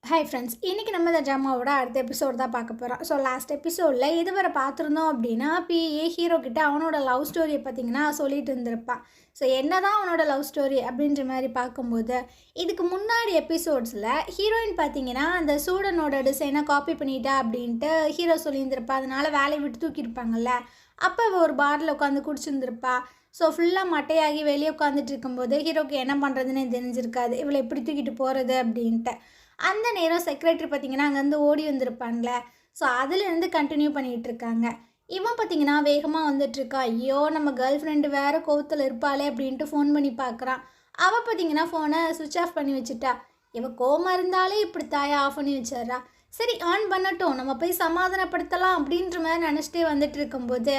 Hi friends, இன்றைக்கி நம்ம இந்த ட்ராமாவோட அடுத்த எபிசோட் தான் பார்க்க போகிறோம். ஸோ லாஸ்ட் எபிசோடில் இதுவரை பார்த்துருந்தோம் அப்படின்னா ஹீரோ கிட்ட அவனோட லவ் ஸ்டோரியை பார்த்திங்கன்னா சொல்லிட்டு இருந்திருப்பான். ஸோ என்ன தான் அவனோட லவ் ஸ்டோரி அப்படின்ற மாதிரி பார்க்கும்போது இதுக்கு முன்னாடி எபிசோட்ஸில் ஹீரோயின் பார்த்திங்கன்னா அந்த சூடனோட டிசைனை காப்பி பண்ணிட்டா அப்படின்ட்டு ஹீரோ சொல்லியிருந்திருப்பா. அதனால் வேலையை விட்டு தூக்கியிருப்பாங்கல்ல. அப்போ ஒரு பாரில் உட்காந்து குடிச்சிருந்துருப்பா. ஸோ ஃபுல்லாக மட்டையாகி வெளியே உட்காந்துட்டு இருக்கும்போது ஹீரோக்கு என்ன பண்ணுறதுன்னு தெரிஞ்சிருக்காது, இவளை எப்படி தூக்கிட்டு போகிறது அப்படின்ட்டு. அந்த நேரம் செக்ரட்டரி பார்த்திங்கன்னா அங்கேருந்து ஓடி வந்திருப்பான்ல. ஸோ அதுலேருந்து கண்டினியூ பண்ணிகிட்டு இருக்காங்க. இவன் பார்த்திங்கன்னா வேகமாக வந்துட்டுருக்கா. ஐயோ, நம்ம கேர்ள் ஃப்ரெண்டு வேறு கோவத்தில் இருப்பாளே அப்படின்ட்டு ஃபோன் பண்ணி பார்க்குறான். அவள் பார்த்திங்கன்னா ஃபோனை சுவிட்ச் ஆஃப் பண்ணி வச்சுட்டா. இவன் கோவமாக இருந்தாலே இப்படி தாயை ஆஃப் பண்ணி வச்சிட்றா. சரி, ஆன் பண்ணட்டும், நம்ம போய் சமாதானப்படுத்தலாம் அப்படின்ற மாதிரி நினச்சிட்டே வந்துட்டு இருக்கும்போது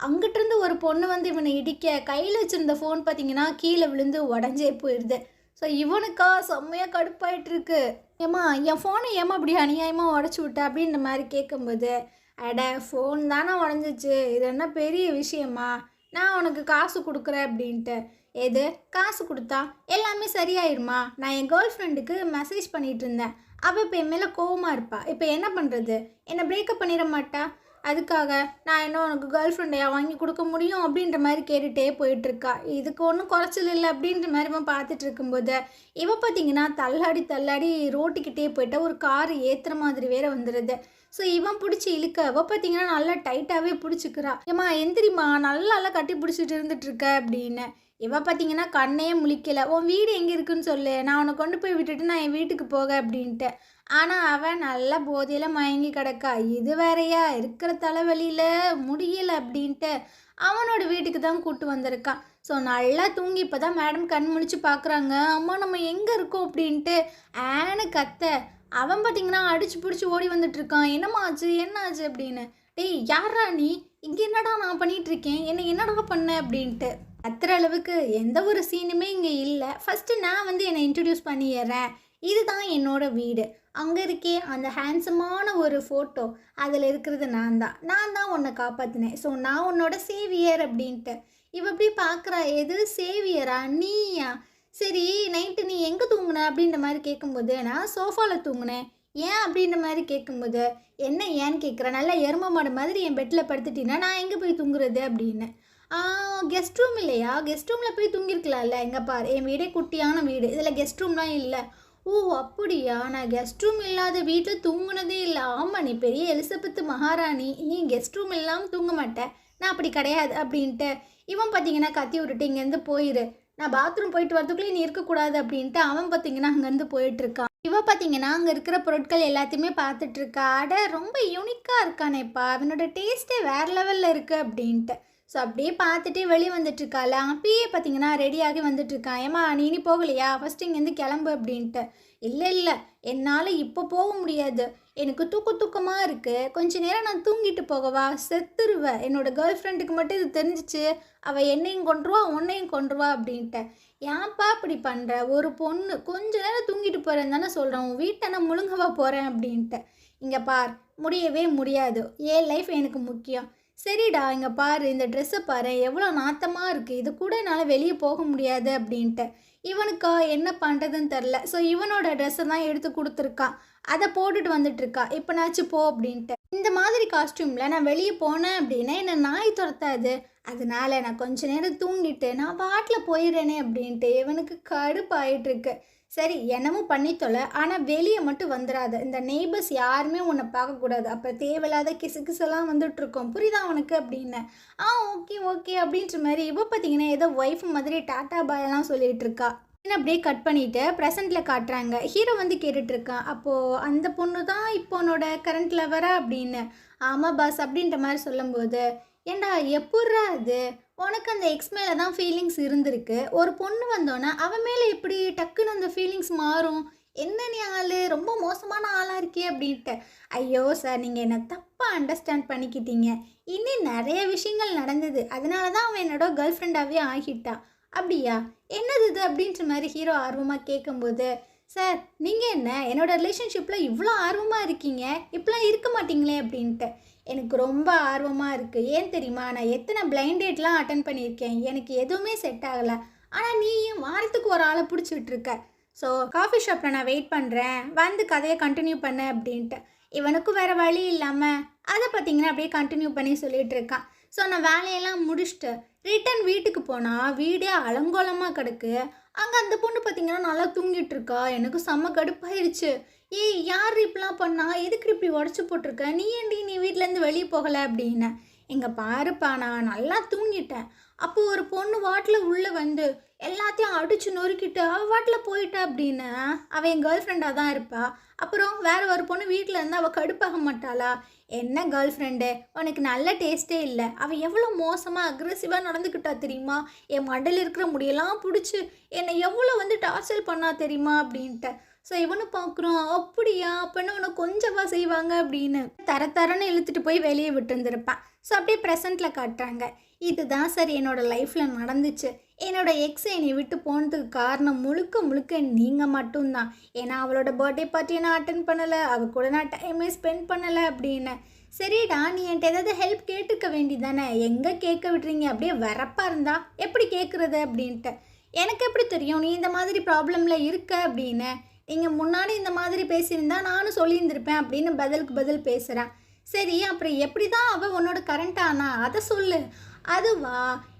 அங்கிட்டிருந்து ஒரு பொண்ணு வந்து இவனை இடிக்க கையில் வச்சுருந்த ஃபோன் பார்த்திங்கன்னா கீழே விழுந்து உடஞ்சே போயிடுது. ஸோ இவனுக்கா செம்மையாக கடுப்பாயிட்டுருக்கு. ஏம்மா, என் ஃபோனை ஏமா அப்படி அநியாயமாக உடச்சி விட்ட அப்படின்ற மாதிரி கேட்கும்போது, அட ஃபோன் தானே உடஞ்சிச்சு, இது என்ன பெரிய விஷயமா, நான் உனக்கு காசு கொடுக்குறேன் அப்படின்ட்டு. எது காசு கொடுத்தா எல்லாமே சரியாயிருமா? நான் என் கேர்ள் ஃப்ரெண்டுக்கு மெசேஜ் பண்ணிகிட்டு இருந்தேன். அவள் இப்போ என் மேலே கோவமாக இருப்பா. இப்போ என்ன பண்ணுறது? என்னை பிரேக்கப் பண்ணிட மாட்டா. அதுக்காக நான் என்ன உனக்கு கேர்ள் ஃப்ரெண்டையா வாங்கி கொடுக்க முடியும் அப்படின்ற மாதிரி கேட்டுகிட்டே போயிட்டுருக்கா. இதுக்கு ஒன்றும் குறைச்சல் இல்லை அப்படின்ற மாதிரி இவன் பார்த்துட்டு இருக்கும்போது இவன் பார்த்திங்கன்னா தள்ளாடி ரோட்டுக்கிட்டே போயிட்டா ஒரு கார் ஏற்றுற மாதிரி வேற வந்துடுது. ஸோ இவன் பிடிச்சி இழுக்க அவள் பார்த்திங்கன்னா நல்லா டைட்டாகவே பிடிச்சிக்கிறா. ஏம்மா எந்திரிம்மா, நல்லா கட்டி பிடிச்சிட்டு இருந்துட்டுருக்க அப்படின்னு. இவன் பார்த்திங்கன்னா கண்ணையே முழிக்கலை. உன் வீடு எங்கே இருக்குன்னு சொல்லு, நான் உன்னை கொண்டு போய் விட்டுட்டு நான் என் வீட்டுக்கு போக அப்படின்ட்டு. ஆனால் அவன் நல்ல போதையில் மயங்கி கிடக்கா. இது வேறையா, இருக்கிற தலைவலியில் முடியலை அப்படின்ட்டு அவனோட வீட்டுக்கு தான் கூப்பிட்டு வந்திருக்கான். ஸோ நல்லா தூங்கி இப்போ தான் மேடம் கண் முழிச்சு பார்க்குறாங்க. அம்மா நம்ம எங்கே இருக்கோம் அப்படின்ட்டு ஆன்னு கத்த. அவன் பார்த்திங்கன்னா அடிச்சு பிடிச்சி ஓடி வந்துட்டுருக்கான். என்னம்மா ஆச்சு, என்ன ஆச்சு அப்படின்னு. டேய் யாரா நீ, இங்கே என்னடா நான் பண்ணிகிட்ருக்கேன், என்னடா பண்ண அப்படின்ட்டு. அத்துற அளவுக்கு எந்த ஒரு சீனுமே இங்கே இல்லை. ஃபஸ்ட்டு நான் வந்து என்னை இன்ட்ரடியூஸ் பண்ணிடுறேன். இதுதான் என்னோட வீடு. அங்கே இருக்கே அந்த ஹேண்ட்ஸமான ஒரு ஃபோட்டோ, அதில் இருக்கிறது நான் தான் உன்னை காப்பாற்றினேன். ஸோ நான் உன்னோட சேவியர் அப்படின்ட்டு. இவ எப்படி பார்க்குறா, எது சேவியரா நீயா? சரி, நைட்டு நீ எங்கே தூங்குன அப்படின்ற மாதிரி கேட்கும்போது நான் சோஃபாவில் தூங்குனேன். ஏன் அப்படின்ற மாதிரி கேட்கும்போது என்ன ஏன்னு கேட்குறேன். நல்லா எரும மாடு மாதிரி என் பெட்டில் படுத்துட்டீங்கன்னா நான் எங்கே போய் தூங்குறது அப்படின்னு. கெஸ்ட் ரூம் இல்லையா, கெஸ்ட் ரூமில் போய் தூங்கியிருக்கலாம்ல. எங்கே பாரு, என் வீடே குட்டியான வீடு, இதில் கெஸ்ட் ரூம்லாம் இல்லை. ஓ அப்படியா, நான் கெஸ்ட் ரூம் இல்லாத வீட்டில் தூங்குனதே இல்லை. ஆமாம், நீ பெரிய எலிசபெத்து மகாராணி, நீ கெஸ்ட் ரூம் இல்லாமல் தூங்க மாட்டேன், நான் அப்படி கிடையாது அப்படின்ட்டு. இவன் பார்த்தீங்கன்னா கத்தி விட்டுட்டு இங்கேருந்து போயிரு, நான் பாத்ரூம் போயிட்டு வரதுக்குள்ளே நீ இருக்கக்கூடாது அப்படின்ட்டு அவன் பார்த்தீங்கன்னா அங்கேருந்து போயிட்டுருக்கான். இவன் பார்த்தீங்கன்னா அங்கே இருக்கிற பொருட்கள் எல்லாத்தையுமே பார்த்துட்ருக்கா. அட ரொம்ப யூனிக்காக இருக்கானேப்பா, அவனோட டேஸ்ட்டே வேறு லெவலில் இருக்குது அப்படின்ட்டு. ஸோ அப்படியே பார்த்துட்டே வெளியே வந்துட்டுருக்காள். அப்பயே பார்த்தீங்கன்னா ரெடியாகி வந்துட்டுருக்கான். ஏம்மா நீ போகலையா, ஃபஸ்ட்டு இங்கேருந்து கிளம்பு அப்படின்ட்டு. இல்லை என்னால் இப்போ போக முடியாது, எனக்கு தூக்கமாக இருக்குது, கொஞ்ச நேரம் நான் தூங்கிட்டு போகவா, செத்துருவேன், என்னோடய கேர்ள் ஃப்ரெண்டுக்கு மட்டும் இது தெரிஞ்சிச்சு, அவள் என்னையும் கொண்டுருவா உன்னையும் கொண்டுருவா அப்படின்ட்டு. ஏன்ப்பா இப்படி பண்ணுற, ஒரு பொண்ணு கொஞ்ச நேரம் தூங்கிட்டு போகிறேன்னு தானே சொல்கிறேன், உன் வீட்டை நான் முழுங்கவா போகிறேன் அப்படின்ட்டு. இங்கே பார், முடியவே முடியாது, என் லைஃப் எனக்கு முக்கியம். சரிடா, இங்கே பாரு, இந்த ட்ரெஸ்ஸை பாரு எவ்வளோ நாத்தமாக இருக்குது, இது கூட என்னால் வெளியே போக முடியாது அப்படின்ட்டு. இவனுக்கா என்ன பண்ணுறதுன்னு தெரில. ஸோ இவனோட ட்ரெஸ்ஸை தான் எடுத்து கொடுத்துருக்கான். அதை போட்டுட்டு வந்துட்டுருக்கா. இப்போ நாச்சும் போ அப்படின்ட்டு. இந்த மாதிரி காஸ்டியூமில் நான் வெளியே போனேன் அப்படின்னா என்னை நாய் துரத்தாது, அதனால நான் கொஞ்ச நேரம் தூங்கிட்டு நான் பாட்டில் போயிடுறேனே அப்படின்ட்டு இவனுக்கு கடுப்பாயிட்டுருக்கு. சரி, என்னமோ பண்ணித்தொலை, ஆனால் வெளியே மட்டும் வந்துடாது, இந்த நெய்பர்ஸ் யாருமே உன்னை பார்க்கக்கூடாது, அப்போ தேவையில்லாத கிசுகிசெல்லாம் வந்துட்டுருக்கோம், புரியுதா உனக்கு அப்படின்னு. ஓகே அப்படின்ற மாதிரி இவ பார்த்தீங்கன்னா ஏதோ ஒய்ஃப் மாதிரி டாட்டா பாயெல்லாம் சொல்லிகிட்டு இருக்கா. அப்படியே கட் பண்ணிவிட்டு ப்ரெசண்ட்டில் காட்டுறாங்க. ஹீரோ வந்து கேட்டுட்ருக்கான். அப்போது அந்த பொண்ணு தான் இப்போ உன்னோட கரண்ட் லவரா அப்படின்னு. ஆமாம் பாஸ் அப்படின்ற மாதிரி சொல்லும்போது, ஏண்டா எப்புட்றா அது, உனக்கு அந்த எக்ஸ் மேலே தான் ஃபீலிங்ஸ் இருந்திருக்கு, ஒரு பொண்ணு வந்தோன்னே அவன் மேலே எப்படி டக்குன்னு அந்த ஃபீலிங்ஸ் மாறும், என்ன நீ ஆள் ரொம்ப மோசமான ஆளாக இருக்கே அப்படின்ட்டு. ஐயோ சார், நீங்கள் என்னை தப்பாக அண்டர்ஸ்டாண்ட் பண்ணிக்கிட்டீங்க, இன்னும் நிறைய விஷயங்கள் நடந்தது, அதனால தான் அவன் என்னோட கேர்ள் ஃப்ரெண்டாகவே ஆகிட்டா. அப்படியா, என்னது இது அப்படின்ற மாதிரி ஹீரோ ஆர்வமாக கேட்கும்போது, சார் நீங்கள் என்ன என்னோடய ரிலேஷன்ஷிப்பில் இவ்வளோ ஆர்வமாக இருக்கீங்க, இப்படிலாம் இருக்க மாட்டிங்களே அப்படின்ட்டு. எனக்கு ரொம்ப ஆர்வமாக இருக்குது, ஏன் தெரியுமா, நான் எத்தனை பிளைண்ட் டேட்லாம் அட்டன் பண்ணியிருக்கேன், எனக்கு எதுவுமே செட் ஆகலை, ஆனால் நீயும் வாரத்துக்கு ஒரு ஆளை பிடிச்சிட்ருக்க, ஸோ காஃபி ஷாப்பில் நான் வெயிட் பண்ணுறேன், வந்து கதையை கண்டினியூ பண்ண அப்படின்ட்டு. இவனுக்கும் வேறு வழி இல்லாமல் அதை பார்த்தீங்கன்னா அப்படியே கண்டினியூ பண்ணி சொல்லிகிட்டு இருக்கான். ஸோ நான் வேலையெல்லாம் முடிச்சுட்டு ரிட்டன் வீட்டுக்கு போனால் வீடே அலங்கோலமாக கிடக்கு. அங்கே அந்த பொண்ணு பார்த்தீங்கன்னா நல்லா தூங்கிட்டு இருக்கா. எனக்கு செம்ம கடுப்பாயிருச்சு. ஏய், யார் இப்படிலாம் பண்ணா, எதுக்கு இப்படி உடச்சி போட்டிருக்க, நீ ஏன்டி நீ வீட்டிலேருந்து வெளியே போகலை அப்படின்னு. இங்கே பாருப்பா, நான் நல்லா தூங்கிட்டேன். அப்போது ஒரு பொண்ணு வாட்டில் உள்ளே வந்து எல்லாத்தையும் அடித்து நொறுக்கிட்டு அவள் வாட்டில் போயிட்டா அப்படின்னு. அவள் என் கேர்ள் ஃப்ரெண்டாக தான் இருப்பா. அப்புறம் வேறு ஒரு பொண்ணு வீட்டில் இருந்து அவள் கடுப்பாக மாட்டாளா? என்ன கேர்ள் ஃப்ரெண்டு, உனக்கு நல்ல டேஸ்ட்டே இல்லை. அவள் எவ்வளோ மோசமாக அக்ரெசிவாக நடந்துக்கிட்டா தெரியுமா? என் மண்டல் இருக்கிற முடியெல்லாம் பிடிச்சி என்னை எவ்வளோ வந்து டார்ச்சர் பண்ணா தெரியுமா அப்படின்ட்டு. ஸோ இவனு பார்க்குறான், அப்படியா அப்போன்னு உனக்கு கொஞ்சவா செய்வாங்க அப்படின்னு தரன்னு இழுத்துட்டு போய் வெளியே விட்டுருந்துருப்பான். ஸோ அப்படியே ப்ரெசண்ட்டில் காட்டுறாங்க. இதுதான் சார் என்னோடய லைஃப்பில் நடந்துச்சு. என்னோடய எக்ஸை என்னை விட்டு போனதுக்கு காரணம் முழுக்க நீங்கள் மட்டும்தான். ஏன்னா அவளோட பர்த்டே பார்ட்டியை நான் அட்டன் பண்ணலை, அவள் கூட நான் டைமே ஸ்பெண்ட் பண்ணலை அப்படின்னு. சரிடா, நீ என்கிட்ட ஏதாவது ஹெல்ப் கேட்டுக்க வேண்டியதானே, எங்கே கேட்க விட்றீங்க, அப்படியே வரப்பாக இருந்தா எப்படி கேட்குறது அப்படின்ட்டு. எனக்கு எப்படி தெரியும் நீ இந்த மாதிரி ப்ராப்ளமில் இருக்க அப்படின்னு. நீங்கள் முன்னாடி இந்த மாதிரி பேசியிருந்தா நானும் சொல்லியிருந்திருப்பேன் அப்படின்னு பதிலுக்கு பதில் பேசுகிறேன். சரி, அப்புறம் எப்படி தான் அவள் உன்னோட கரண்ட் ஆனா அதை சொல்லு. அதுவா,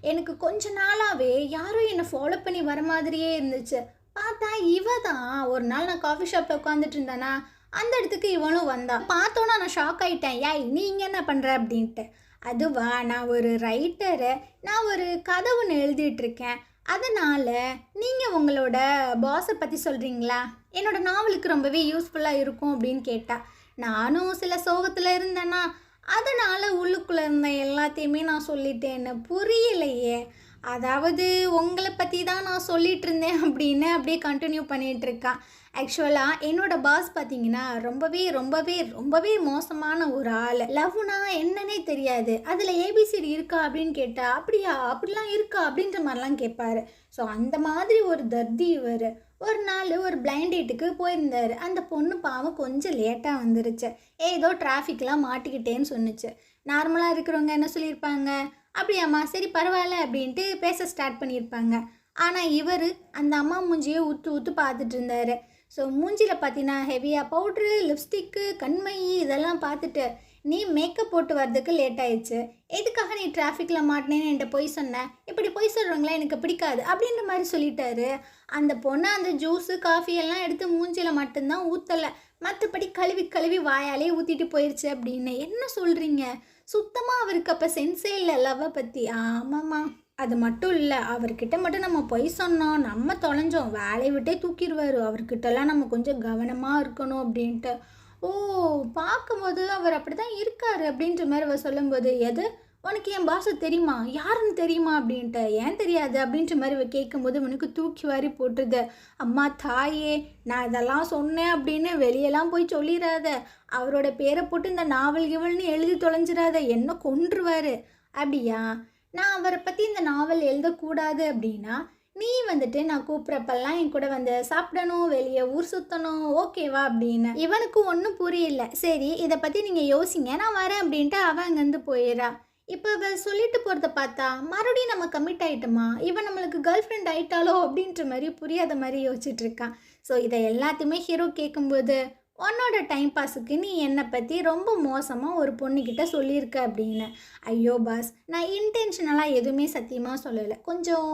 எனக்கு கொஞ்ச நாளாகவே யாரும் என்னை ஃபாலோ பண்ணி வர மாதிரியே இருந்துச்சு. பார்த்தா இவ தான். ஒரு நாள் நான் காஃபி ஷாப்பில் உட்காந்துட்டு இருந்தேனா, அந்த இடத்துக்கு இவனும் வந்தா. பார்த்தோன்னா நான் ஷாக் ஆகிட்டேன். ஏய், நீ இங்கே என்ன பண்ணுற அப்படின்ட்டு. அதுவா, நான் ஒரு ரைட்டரு, நான் ஒரு கதை ஒன்று எழுதிட்டுருக்கேன். அதனால் நீங்கள் உங்களோட பாஸை பற்றி சொல்கிறீங்களா, என்னோடய நாவலுக்கு ரொம்பவே யூஸ்ஃபுல்லாக இருக்கும் அப்படின்னு கேட்டா. நானும் சில சோகத்தில் இருந்தேன்னா, அதனால் உள்ளுக்குள்ளே இருந்த எல்லாத்தையுமே நான் சொல்லிட்டேன்னு. புரியலையே. அதாவது உங்களை பற்றி தான் நான் சொல்லிகிட்டு இருந்தேன் அப்படின்னு அப்படியே கண்டினியூ பண்ணிகிட்ருக்கான். ஆக்சுவலாக என்னோடய பாஸ் பார்த்தீங்கன்னா ரொம்பவே மோசமான ஒரு ஆள். லவ்னா என்னன்னே தெரியாது. அதில் ஏபிசிடி இருக்கா அப்படின்னு கேட்டால் அப்படியா, அப்படிலாம் இருக்கா அப்படின்ற மாதிரிலாம் கேட்பார். ஸோ அந்த மாதிரி ஒரு தர்தி இவர். ஒரு நாள் ஒரு பிளைண்ட் டேட்டுக்கு போயிருந்தார். அந்த பொண்ணு பாவம் கொஞ்சம் லேட்டாக வந்துருச்சு. ஏதோ டிராஃபிக்லாம் மாட்டிக்கிட்டேன்னு சொன்னிச்சு. நார்மலாக இருக்கிறவங்க என்ன சொல்லியிருப்பாங்க, அப்படியாம்மா சரி பரவாயில்ல அப்படின்ட்டு பேச ஸ்டார்ட் பண்ணியிருப்பாங்க. ஆனால் இவர் அந்த அம்மா மூஞ்சியை ஊற்று பார்த்துட்டு இருந்தார். ஸோ மூஞ்சியில் பார்த்தீங்கன்னா ஹெவியாக பவுட்ரு, லிப்ஸ்டிக்கு, கண்மை இதெல்லாம் பார்த்துட்டு, நீ மேக்கப் போட்டு வர்றதுக்கு லேட் ஆயிடுச்சு, எதுக்காக நீ டிராஃபிக்கில் மாட்டினேன்னு என்கிட்ட பொய் சொன்னேன், இப்படி பொய் சொல்கிறவங்களா எனக்கு பிடிக்காது அப்படின்ற மாதிரி சொல்லிட்டாரு. அந்த பொண்ணு அந்த ஜூஸு காஃபி எல்லாம் எடுத்து மூஞ்சியில் மட்டும்தான் ஊற்றலை, மற்றபடி கழுவி வாயாலே ஊற்றிட்டு போயிடுச்சு அப்படின்னு. என்ன சொல்கிறீங்க? சுத்தமாக அவருக்கு அப்போ சென்ஸே இல்லை லவ்வை பற்றி. ஆமாம்மா, அது மட்டும் இல்லை, அவர்கிட்ட மட்டும் நம்ம பொய் சொன்னோம், நம்ம தொலைஞ்சோம், வேலையை விட்டே தூக்கிடுவார். அவர்கிட்டலாம் நம்ம கொஞ்சம் கவனமாக இருக்கணும் அப்படின்ட்டு. ஓ, பார்க்கும்போது அவர் அப்படி தான் இருக்கார் அப்படின்ற மாதிரி அவர் சொல்லும்போது, எது உனக்கு என் பாஷை தெரியுமா, யாருன்னு தெரியுமா அப்படின்ட்டு. ஏன் தெரியாது அப்படின்ற மாதிரி இவ கேட்கும்போது உனக்கு தூக்கி வாரி போட்டுருது. அம்மா தாயே, நான் இதெல்லாம் சொன்னேன் அப்படின்னு வெளியெல்லாம் போய் சொல்லிடாத, அவரோட பேரை போட்டு இந்த நாவல் கிவல்னு எழுதி தொலைஞ்சிடாத, என்ன கொன்றுவார். அப்படியா, நான் அவரை பற்றி இந்த நாவல் எழுதக்கூடாது அப்படின்னா நீ வந்துட்டு நான் கூப்பிட்றப்பெல்லாம் என் கூட வந்து சாப்பிடணும், வெளியே ஊர் சுற்றணும், ஓகேவா அப்படின்னு. இவனுக்கு ஒன்றும் புரியல. சரி, இதை பற்றி நீங்கள் யோசிங்க, நான் வரேன் அப்படின்ட்டு அவன் அங்கேருந்து போயிடறா. இப்போ இவள் சொல்லிட்டு போகிறத பார்த்தா மறுபடியும் நம்ம கமிட் ஆகிட்டோமா, இவன் நம்மளுக்கு கேர்ள் ஃப்ரெண்ட் ஆகிட்டாலோ அப்படின்ற மாதிரி புரியாத மாதிரி யோசிச்சுட்டு இருக்கான். ஸோ இதை எல்லாத்தையுமே ஹீரோ கேட்கும்போது, உன்னோட டைம் பாஸுக்கு நீ என்னை பற்றி ரொம்ப மோசமாக ஒரு பொண்ணுக்கிட்ட சொல்லியிருக்க அப்படின்னு. ஐயோ பாஸ், நான் இன்டென்ஷனலாக எதுவுமே சத்தியமாக சொல்லலை, கொஞ்சம்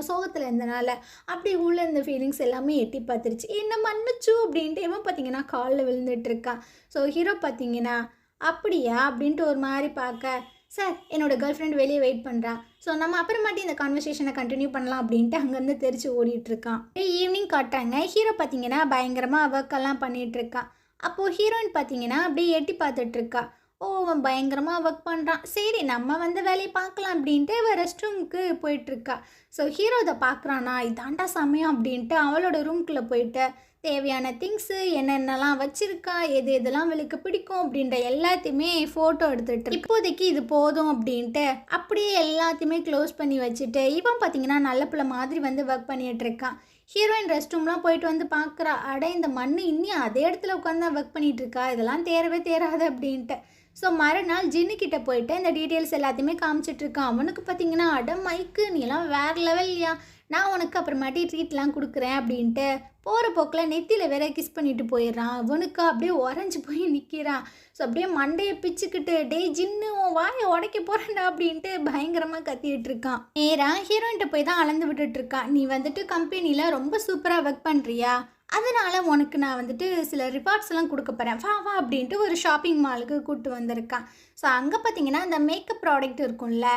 சோகத்தில் இருந்தனால அப்படி உள்ள இந்த ஃபீலிங்ஸ் எல்லாமே எட்டி பார்த்துருச்சு, என்ன மன்னிச்சு அப்படின்ட்டு இவன் பார்த்தீங்கன்னா காலில் விழுந்துட்டு இருக்கான். ஸோ ஹீரோ பார்த்தீங்கன்னா அப்படியா அப்படின்ட்டு ஒரு மாதிரி பார்க்க, சார் என்னோடய கேர்ள் ஃப்ரெண்ட் வெளியே வெயிட் பண்ணுறா, ஸோ நம்ம அப்புறமாட்டி இந்த கான்வர்சேஷனை கண்டினியூ பண்ணலாம் அப்படின்ட்டு அங்கேருந்து தெரிச்சு ஓடிட்டுருக்கான். ஈவினிங் காட்டுறாங்க. ஹீரோ பார்த்தீங்கன்னா பயங்கரமாக ஒர்க்கெல்லாம் பண்ணிகிட்ருக்கான். அப்போது ஹீரோயின் பார்த்தீங்கன்னா அப்படியே எட்டி பார்த்துட்ருக்கா. ஓ, அவன் பயங்கரமாக ஒர்க் பண்ணுறான், சரி நம்ம வந்து வேலையை பார்க்கலாம் அப்படின்ட்டு அவள் ரெஸ்ட் ரூமுக்கு போயிட்டுருக்கா. ஸோ ஹீரோ இதை பார்க்குறானா, இதாண்டா சமயம் அப்படின்ட்டு அவளோட ரூம்குள்ளே போயிட்டு தேவையான திங்ஸு என்னென்னலாம் வச்சுருக்கா, எது எதெல்லாம் அவளுக்கு பிடிக்கும் அப்படின்ற எல்லாத்தையுமே ஃபோட்டோ எடுத்துகிட்டு இப்போதைக்கு இது போதும் அப்படின்ட்டு அப்படியே எல்லாத்தையுமே க்ளோஸ் பண்ணி வச்சுட்டு இவன் பார்த்தீங்கன்னா நல்ல பிள்ளை மாதிரி வந்து ஒர்க் பண்ணிகிட்ருக்கான். ஹீரோயின் ரெஸ்ட் ரூம்லாம் போயிட்டு வந்து பார்க்குறா, அட இந்த மண்ணு இன்னும் அதே இடத்துல உட்காந்து தான் ஒர்க் பண்ணிகிட்ருக்கா, இதெல்லாம் தேராது அப்படின்ட்டு. ஸோ மறுநாள் ஜின்னுக்கிட்ட போயிட்டு இந்த டீட்டெயில்ஸ் எல்லாத்தையுமே காமிச்சிட்ருக்கான். அவனுக்கு பார்த்தீங்கன்னா, அட மைக்கு நீ எல்லாம் வேறு லெவல் இல்லையா, நான் உனக்கு அப்புறமாட்டி ட்ரீட்லாம் கொடுக்குறேன் அப்படின்ட்டு போகிற போக்கில் நெத்தியில் வேற கிஸ் பண்ணிட்டு போயிடுறான். அவனுக்கு அப்படியே உறைஞ்சி போய் நிற்கிறான். ஸோ அப்படியே மண்டையை பிச்சுக்கிட்டு டே ஜின்னு உன் வாயை உடைக்க போகிறேன்டா அப்படின்ட்டு பயங்கரமாக கத்திட்டு இருக்கான். நேராக ஹீரோயின்ட்ட போய் தான் அளந்து விட்டுட்டு இருக்கான். நீ வந்துட்டு கம்பெனியில் ரொம்ப சூப்பராக ஒர்க் பண்ணுறியா, அதனால் உனக்கு நான் வந்துட்டு சில ரிவார்ட்ஸ்லாம் கொடுக்க போகிறேன், வா வா அப்படின்ட்டு ஒரு ஷாப்பிங் மாலுக்கு கூப்பிட்டு வந்திருக்கான். ஸோ அங்கே பார்த்தீங்கன்னா அந்த மேக்கப் ப்ராடக்ட் இருக்கும்ல,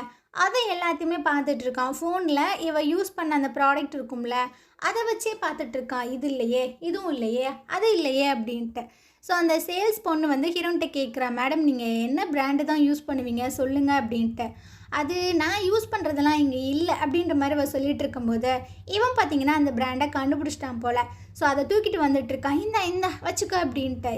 அதை எல்லாத்தையுமே பார்த்துட்ருக்கான். ஃபோனில் இவ யூஸ் பண்ண அந்த ப்ராடக்ட் இருக்கும்ல, அதை வச்சே பார்த்துட்ருக்கான். இது இல்லையே, இதுவும் இல்லையே, அது இல்லையே அப்படின்ட்டு. ஸோ அந்த சேல்ஸ் பொண்ணு வந்து ஹீரோன்கிட்ட கேட்குறா, மேடம் நீங்கள் என்ன பிராண்டு தான் யூஸ் பண்ணுவீங்க சொல்லுங்கள் அப்படின்ட்டு. அது நான் யூஸ் பண்ணுறதெல்லாம் இங்கே இல்லை அப்படின்ற மாதிரி அவள் சொல்லிகிட்டு இருக்கும்போது இவன் பார்த்தீங்கன்னா அந்த பிராண்டை கண்டுபிடிச்சிட்டான் போல். ஸோ அதை தூக்கிட்டு வந்துட்டுருக்கான். இந்தா வச்சுக்கோ அப்படின்ட்டு.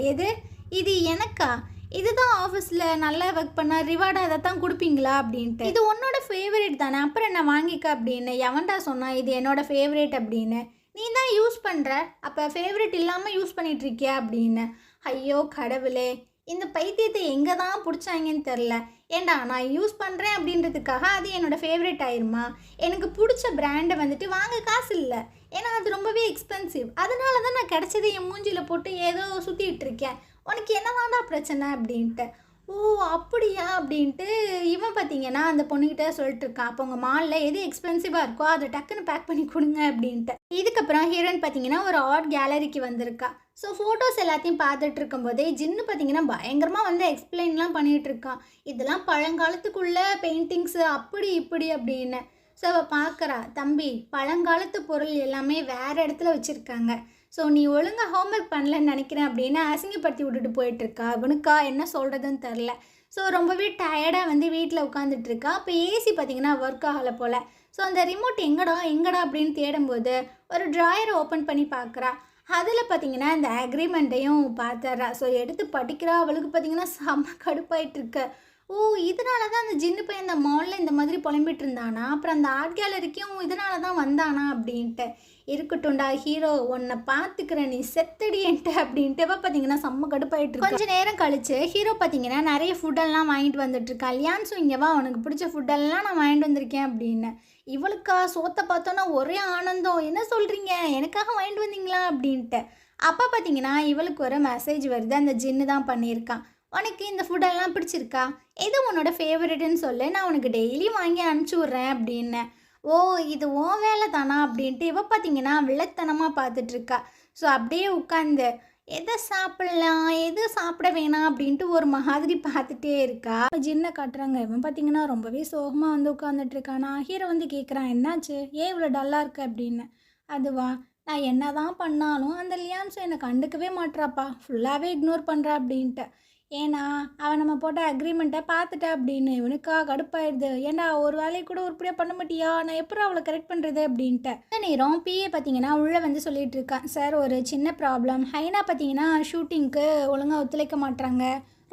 இது எனக்கா? இதுதான் ஆஃபீஸில் நல்லா ஒர்க் பண்ண ரிவார்டாக அதை தான் கொடுப்பீங்களா அப்படின்ட்டு. இது உன்னோட ஃபேவரேட் தானே, அப்புறம் என்ன வாங்கிக்க அப்படின்னு. எவன்டா சொன்னான் இது என்னோடய ஃபேவரேட் அப்படின்னு? நீ தான் யூஸ் பண்ணுற, அப்போ ஃபேவரேட் இல்லாமல் யூஸ் பண்ணிகிட்ருக்கியா அப்படின்னு. ஐயோ கடவுளே, இந்த பைத்தியத்தை எங்கே தான் பிடிச்சாங்கன்னு தெரில. ஏண்டா நான் யூஸ் பண்ணுறேன் அப்படின்றதுக்காக அது என்னோடய ஃபேவரேட் ஆயிருமா? எனக்கு பிடிச்ச பிராண்டை வந்துட்டு வாங்க காசு இல்லை, ஏன்னா அது ரொம்பவே எக்ஸ்பென்சிவ். அதனால தான் நான் கிடச்சதை என் மூஞ்சியில் போட்டு ஏதோ சுற்றிட்டு இருக்கேன். உனக்கு என்னதான்டா பிரச்சனை அப்படின்ட்டு. ஓ அப்படியா அப்படின்ட்டு இவன் பார்த்தீங்கன்னா அந்த பொண்ணுக்கிட்ட சொல்லிட்டு இருக்கான். அப்போ உங்கள் மாலில் எது எக்ஸ்பென்சிவாக இருக்கோ அதை டக்குன்னு பேக் பண்ணி கொடுங்க அப்படின்ட்டு. இதுக்கப்புறம் ஹீரோயின் பார்த்தீங்கன்னா ஒரு ஆர்ட் கேலரிக்கு வந்திருக்கா. ஸோ ஃபோட்டோஸ் எல்லாத்தையும் பார்த்துட்டு இருக்கும்போதே ஜின்னு பார்த்தீங்கன்னா பயங்கரமாக வந்து எக்ஸ்பிளைன்லாம் பண்ணிகிட்டு இருக்கான். இதெல்லாம் பழங்காலத்துக்குள்ள பெயிண்டிங்ஸு அப்படி இப்படி அப்படின்னு. ஸோ அவள் பார்க்குறா, தம்பி பழங்காலத்து பொருள் எல்லாமே வேறு இடத்துல வச்சுருக்காங்க. ஸோ நீ ஒழுங்காக ஹோம்ஒர்க் பண்ணலன்னு நினைக்கிறேன் அப்படின்னு அசிங்கப்படுத்தி விட்டுட்டு போயிட்டுருக்கா. இவனுக்கா என்ன சொல்கிறதுன்னு தெரில. ஸோ ரொம்பவே டயர்டாக வந்து வீட்டில் உட்காந்துட்ருக்கா. அப்போ ஏசி பார்த்திங்கன்னா ஒர்க் ஆகலை போல். ஸோ அந்த ரிமோட் எங்கடா அப்படின்னு தேடும்போது ஒரு ட்ராயரை ஓப்பன் பண்ணி பார்க்குறா. அதில் பார்த்திங்கன்னா இந்த அக்ரிமெண்ட்டையும் பார்த்துட்றா. ஸோ எடுத்து படிக்கிறா. அவளுக்கு பார்த்திங்கன்னா செம்ம கடுப்பாயிட்டுருக்கு. ஓ இதனால தான் அந்த ஜின்னு பையன் இந்த மாலில் இந்த மாதிரி புலம்பிட்டு இருந்தானா, அப்புறம் அந்த ஆர்ட் கேலரிக்கும் இதனால தான் வந்தானா அப்படின்ட்டு. இருக்கட்டும்டா ஹீரோ, உன்னை பார்த்துக்கிறேன், நீ செத்தடின்ட்டு அப்படின்ட்டு பார்த்தீங்கன்னா செம்ம கடுப்பாயிட்டு. கொஞ்சம் நேரம் கழிச்சு ஹீரோ பார்த்தீங்கன்னா நிறைய ஃபுட்டெல்லாம் வாங்கிட்டு வந்துட்டுருக்கா. லியான்ஸும் இங்கே வா, உனக்கு பிடிச்ச ஃபுட்டெல்லாம் நான் வாங்கிட்டு வந்திருக்கேன் அப்படின்னு. இவளுக்கா சோத்தை பார்த்தோன்னா ஒரே ஆனந்தம். என்ன சொல்கிறீங்க, எனக்காக வாங்கிட்டு வந்தீங்களா அப்படின்ட்டு. அப்போ பார்த்தீங்கன்னா இவளுக்கு ஒரு மெசேஜ் வருது. அந்த ஜின்னு தான் பண்ணியிருக்கான். உனக்கு இந்த ஃபுட்டெல்லாம் பிடிச்சிருக்கா, எது உன்னோட ஃபேவரெட்டுன்னு சொல்லு, நான் உனக்கு டெய்லி வாங்கி அனுப்பிச்சி விட்றேன் அப்படின்னு. ஓ இது உன் வேலை தானா அப்படின்ட்டு இவ பார்த்தீங்கன்னா விளத்தனமாக பார்த்துட்ருக்கா. ஸோ அப்படியே உட்காந்து எதை சாப்பிட்லாம் எது சாப்பிட வேணாம் அப்படின்ட்டு ஒரு மாதிரி பார்த்துட்டே இருக்கா. ஜின்னை காட்டுறாங்க. இவன் பார்த்தீங்கன்னா ரொம்பவே சோகமாக வந்து உட்காந்துட்ருக்கான். நான் ஹீரோ வந்து கேட்குறான், என்னாச்சு ஏன் இவ்வளோ டல்லாக இருக்கு அப்படின்னு. அதுவா, நான் என்ன தான் பண்ணாலும் அந்த லியான்ஸும் என்னை கண்டுக்கவே மாட்றாப்பா, ஃபுல்லாகவே இக்னோர் பண்ணுறா அப்படின்ட்டு. ஏன்னா அவன் நம்ம போட்ட அக்ரிமெண்ட்டை பார்த்துட்டா அப்படின்னு. இவனுக்கா கடுப்பாயிடுது. ஏன்டா ஒரு வேலையை கூட உருப்படியாக பண்ண மாட்டியா, நான் எப்படி அவளை கரெக்ட் பண்ணுறது அப்படின்ட்டு. இந்த நேரம் பிஏ பார்த்தீங்கன்னா உள்ளே வந்து சொல்லிட்டு இருக்கான். சார் ஒரு சின்ன ப்ராப்ளம், ஹைனா பார்த்தீங்கன்னா ஷூட்டிங்க்கு ஒழுங்காக ஒத்துழைக்க மாட்டாங்க,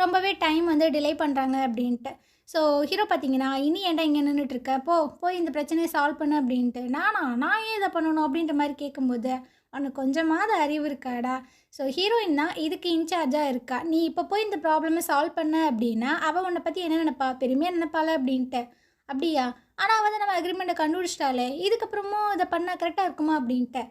ரொம்பவே டைம் வந்து டிலே பண்ணுறாங்க அப்படின்ட்டு. ஸோ ஹீரோ பார்த்தீங்கன்னா இனி ஏன்டா இங்கே நின்றுட்டுருக்க, போய் இந்த பிரச்சனையை சால்வ் பண்ணு அப்படின்ட்டு. நான் ஏன் இதை பண்ணணும் அப்படின்ற மாதிரி கேட்கும்போது உனக்கு கொஞ்சமாவது அறிவு இருக்காடா. ஸோ ஹீரோயின் தான் இதுக்கு இன்சார்ஜாக இருக்கா. நீ இப்போ போய் இந்த ப்ராப்ளமை சால்வ் பண்ண அப்படின்னா அவள் உன்னை பற்றி என்ன நினைப்பா, பெருமையாக நினைப்பாள் அப்படின்ட்டு. அப்படியா, ஆனால் வந்து நம்ம அக்ரிமெண்ட்டை கண்டுபிடிச்சிட்டாலே, இதுக்கப்புறமும் இதை பண்ணால் கரெக்டாக இருக்குமா அப்படின்ட்டு.